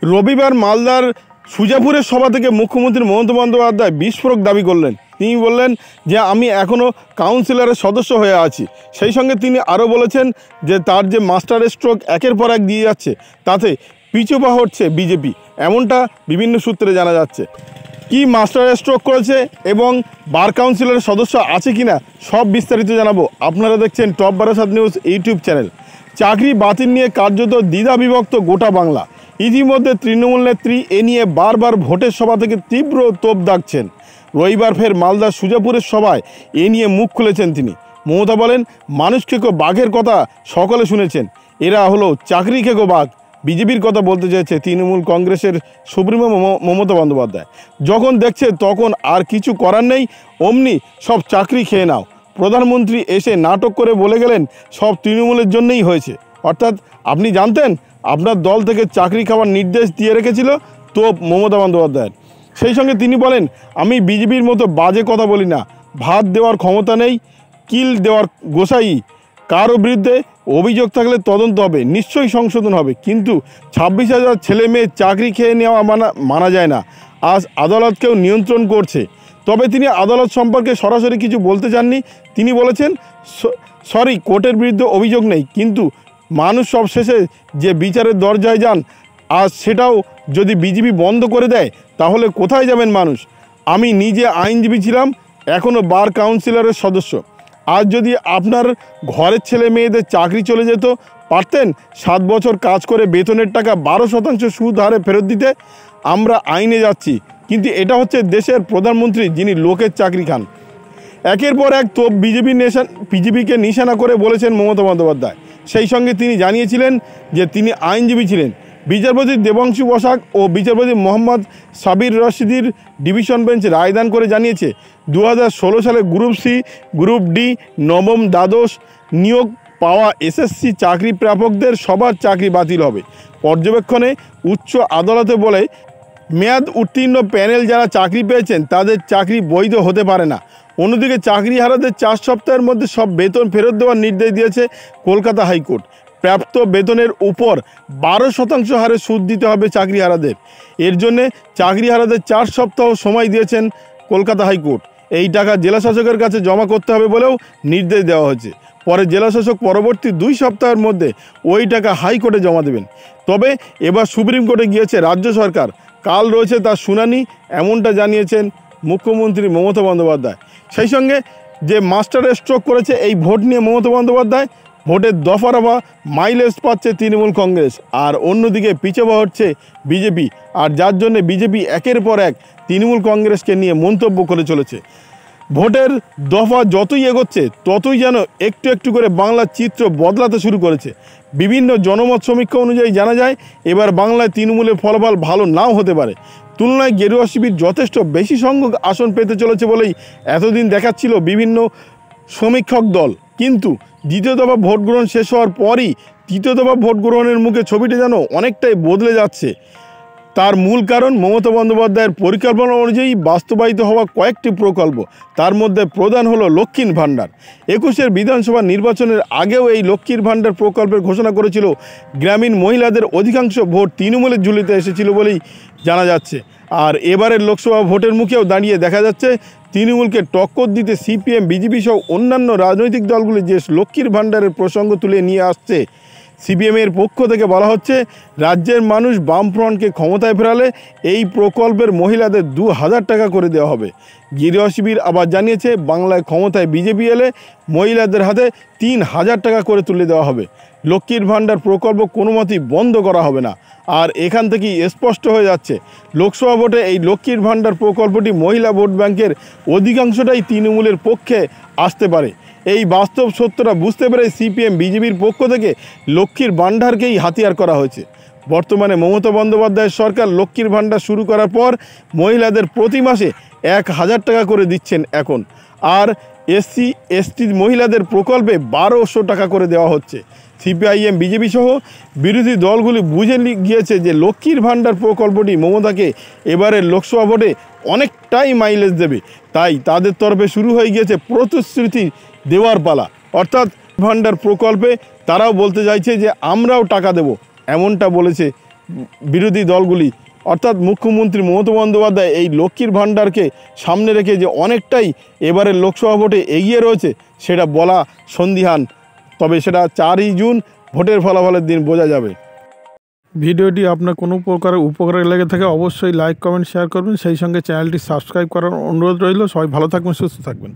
রবিবার মালদার সুজাপুরের সভা থেকে মুখ্যমন্ত্রী মমতা বন্দ্যোপাধ্যায় বিস্ফোরক দাবি করলেন। তিনি বললেন যে আমি এখনও কাউন্সিলরের সদস্য হয়ে আছি। সেই সঙ্গে তিনি আরও বলেছেন যে তার যে মাস্টার স্ট্রোক একের পর এক দিয়ে যাচ্ছে তাতে পিছু পা হচ্ছে বিজেপি, এমনটা বিভিন্ন সূত্রে জানা যাচ্ছে। কি মাস্টার স্ট্রোক করেছে এবং বার কাউন্সিলের সদস্য আছে কিনা সব বিস্তারিত জানাবো। আপনারা দেখছেন top Barasat news YouTube channel. চাকরি বাতিল নিয়ে কার্যত দ্বিধা বিভক্ত গোটা বাংলা। ইতিমধ্যে তৃণমূল নেত্রী এ নিয়ে বারবার ভোটের সভা থেকে তীব্র তোপ দাগছেন। রবিবার ফের মালদার সুজাপুরের সভায় এ নিয়ে মুখ খুলেছেন তিনি। মমতা বলেন, মানুষ খেকো বাঘের কথা সকলে শুনেছেন, এরা হলো চাকরি খেকো বাঘ। বিজেপির কথা বলতে চেয়েছে তৃণমূল কংগ্রেসের সুপ্রিমো মমতা বন্দ্যোপাধ্যায়। যখন দেখছে তখন আর কিছু করার নেই, অমনি সব চাকরি খেয়ে নাও। প্রধানমন্ত্রী এসে নাটক করে বলে গেলেন সব তৃণমূলের জন্যই হয়েছে। অর্থাৎ আপনি জানতেন আপনার দল থেকে চাকরি খাওয়ার নির্দেশ দিয়ে রেখেছিল তো মমতা বন্দ্যোপাধ্যায়ের। সেই সঙ্গে তিনি বলেন, আমি বিজেপির মতো বাজে কথা বলি না, ভাত দেওয়ার ক্ষমতা নেই, কিল দেওয়ার গোসাই। কারো বিরুদ্ধে অভিযোগ থাকলে তদন্ত হবে, নিশ্চয়ই সংশোধন হবে, কিন্তু 26,000 ছেলে মেয়ে চাকরি খেয়ে নেওয়া মানা যায় না। আজ আদালতকেও নিয়ন্ত্রণ করছে। তবে তিনি আদালত সম্পর্কে সরাসরি কিছু বলতে চাননি। তিনি বলেছেন, সরি কোর্টের বিরুদ্ধে অভিযোগ নেই, কিন্তু মানুষ সব শেষে যে বিচারের দরজায় যান, আজ সেটাও যদি বিজেপি বন্ধ করে দেয় তাহলে কোথায় যাবেন মানুষ। আমি নিজে আইনজীবী ছিলাম, এখনও বার কাউন্সিলরের সদস্য। আজ যদি আপনার ঘরের ছেলে মেয়েদের চাকরি চলে যেত, পারতেন 7 বছর কাজ করে বেতনের টাকা 12% সুদ হারে ফেরত দিতে। আমরা আইনে যাচ্ছি, কিন্তু এটা হচ্ছে দেশের প্রধানমন্ত্রী যিনি লোকের চাকরি খান। একের পর এক তোপ বিজেপিকে নিশানা করে বলেছেন মমতা বন্দ্যোপাধ্যায়। সেই সঙ্গে তিনি জানিয়েছিলেন যে তিনি আইনজীবী ছিলেন। বিচারপতি দেবাংশু বসাক ও বিচারপতি মোহাম্মদ সাবির রশিদির ডিভিশন বেঞ্চ রায়দান করে জানিয়েছে 2016 সালে গ্রুপ সি, গ্রুপ ডি, নবম দ্বাদশ নিয়োগ পাওয়া এসএসসি চাকরি প্রাপকদের সবার চাকরি বাতিল হবে। পর্যবেক্ষণে উচ্চ আদালতে বলে মেয়াদ উত্তীর্ণ প্যানেল যারা চাকরি পেয়েছেন তাদের চাকরি বৈধ হতে পারে না। অন্যদিকে চাকরিহারাদের 4 সপ্তাহের মধ্যে সব বেতন ফেরত দেওয়ার নির্দেশ দিয়েছে কলকাতা হাইকোর্ট। প্রাপ্ত বেতনের উপর 12% হারে সুদ দিতে হবে চাকরিহারাদের। এর জন্যে চাকরিহারাদের 4 সপ্তাহ সময় দিয়েছেন কলকাতা হাইকোর্ট। এই টাকা জেলাশাসকের কাছে জমা করতে হবে বলেও নির্দেশ দেওয়া হয়েছে। পরে জেলাশাসক পরবর্তী 2 সপ্তাহের মধ্যে ওই টাকা হাইকোর্টে জমা দেবেন। তবে এবার সুপ্রিম কোর্টে গিয়েছে রাজ্য সরকার, কাল রয়েছে তার শুনানি, এমনটা জানিয়েছেন মুখ্যমন্ত্রী মমতা বন্দ্যোপাধ্যায়। সেই সঙ্গে যে মাস্টার স্ট্রোক করেছে এই ভোট নিয়ে মমতা বন্দ্যোপাধ্যায়, ভোটের দফা রফা মাইলেজ পাচ্ছে তৃণমূল কংগ্রেস, আর অন্যদিকে পিছপা হচ্ছে বিজেপি। আর যার জন্য বিজেপি একের পর এক তৃণমূল কংগ্রেসকে নিয়ে মন্তব্য করে চলেছে। ভোটের দফা যতই এগোচ্ছে ততই যেন একটু একটু করে বাংলার চিত্র বদলাতে শুরু করেছে। বিভিন্ন জনমত সমীক্ষা অনুযায়ী জানা যায় এবার বাংলায় তৃণমূলের ফলাফল ভালো নাও হতে পারে। তুলনায় গেরুয়া শিবির যথেষ্ট বেশি সংখ্যক আসন পেতে চলেছে বলেই এতদিন দেখাচ্ছিল বিভিন্ন সমীক্ষক দল। কিন্তু দ্বিতীয় দফা ভোট গ্রহণ শেষ হওয়ার পরই তৃতীয় দফা ভোট গ্রহণের মুখে ছবিটা যেন অনেকটাই বদলে যাচ্ছে। তার মূল কারণ মমতা বন্দ্যোপাধ্যায়ের পরিকল্পনা অনুযায়ী বাস্তবায়িত হওয়া কয়েকটি প্রকল্প। তার মধ্যে প্রধান হলো লক্ষ্মীর ভাণ্ডার। 21-এর বিধানসভা নির্বাচনের আগেও এই লক্ষ্মীর ভাণ্ডার প্রকল্পের ঘোষণা করেছিল। গ্রামীণ মহিলাদের অধিকাংশ ভোট তৃণমূলের ঝুলিতে এসেছিল বলেই জানা যাচ্ছে। আর এবারের লোকসভা ভোটের মুখেও দাঁড়িয়ে দেখা যাচ্ছে তৃণমূলকে টক্কর দিতে সিপিএম, বিজেপি সহ অন্যান্য রাজনৈতিক দলগুলি যে লক্ষ্মীর ভাণ্ডারের প্রসঙ্গ তুলে নিয়ে আসছে। সিপিএমের পক্ষ থেকে বলা হচ্ছে রাজ্যের মানুষ বামফ্রন্টকে ক্ষমতায় ফেরালে এই প্রকল্পের মহিলাদের 2,000 টাকা করে দেওয়া হবে। গেরুয়া শিবির আবার জানিয়েছে বাংলায় ক্ষমতায় বিজেপি এলে মহিলাদের হাতে 3,000 টাকা করে তুলে দেওয়া হবে। লক্ষ্মীর ভাণ্ডার প্রকল্প কোনো মতেই বন্ধ করা হবে না। আর এখান থেকেই স্পষ্ট হয়ে যাচ্ছে লোকসভা ভোটে এই লক্ষ্মীর ভাণ্ডার প্রকল্পটি মহিলা ভোট ব্যাংকের অধিকাংশটাই তৃণমূলের পক্ষে আসতে পারে। এই বাস্তব সত্যটা বুঝতে পেরে সিপিএম, বিজেপির পক্ষ থেকে লক্ষ্মীর ভাণ্ডারকেই হাতিয়ার করা হয়েছে। বর্তমানে মমতা বন্দ্যোপাধ্যায়ের সরকার লক্ষ্মীর ভাণ্ডার শুরু করার পর মহিলাদের প্রতি মাসে 1,000 টাকা করে দিচ্ছেন এখন। আর এসসি এসটি মহিলাদের প্রকল্পে 1,200 টাকা করে দেওয়া হচ্ছে। সিপিআইএম, বিজেপি সহ বিরোধী দলগুলি বুঝে গিয়েছে যে লক্ষ্মীর ভাণ্ডার প্রকল্পটি মমতাকে এবারের লোকসভা ভোটে অনেকটাই মাইলেজ দেবে। তাই তাদের তরফে শুরু হয়ে গিয়েছে প্রতিশ্রুতি দেওয়ার পালা। অর্থাৎ ভাণ্ডার প্রকল্পে তারাও বলতে চাইছে যে আমরাও টাকা দেব, এমনটা বলেছে বিরোধী দলগুলি অর্থাৎ মুখ্যমন্ত্রী মমতা বন্দ্যোপাধ্যায় এই লক্ষ্মীর ভাণ্ডারকে সামনে রেখে যে অনেকটাই এবারের লোকসভা ভোটে এগিয়ে রয়েছে সেটা বলা সন্দিহান। তবে সেটা 4ই জুন ভোটের ফলাফলের দিন বোঝা যাবে। ভিডিওটি আপনার কোনো প্রকার উপকারে লেগে থাকে অবশ্যই লাইক কমেন্ট শেয়ার করবেন, সেই সঙ্গে চ্যানেলটি সাবস্ক্রাইব করার অনুরোধ রইল। সবাই ভালো থাকবেন, সুস্থ থাকবেন।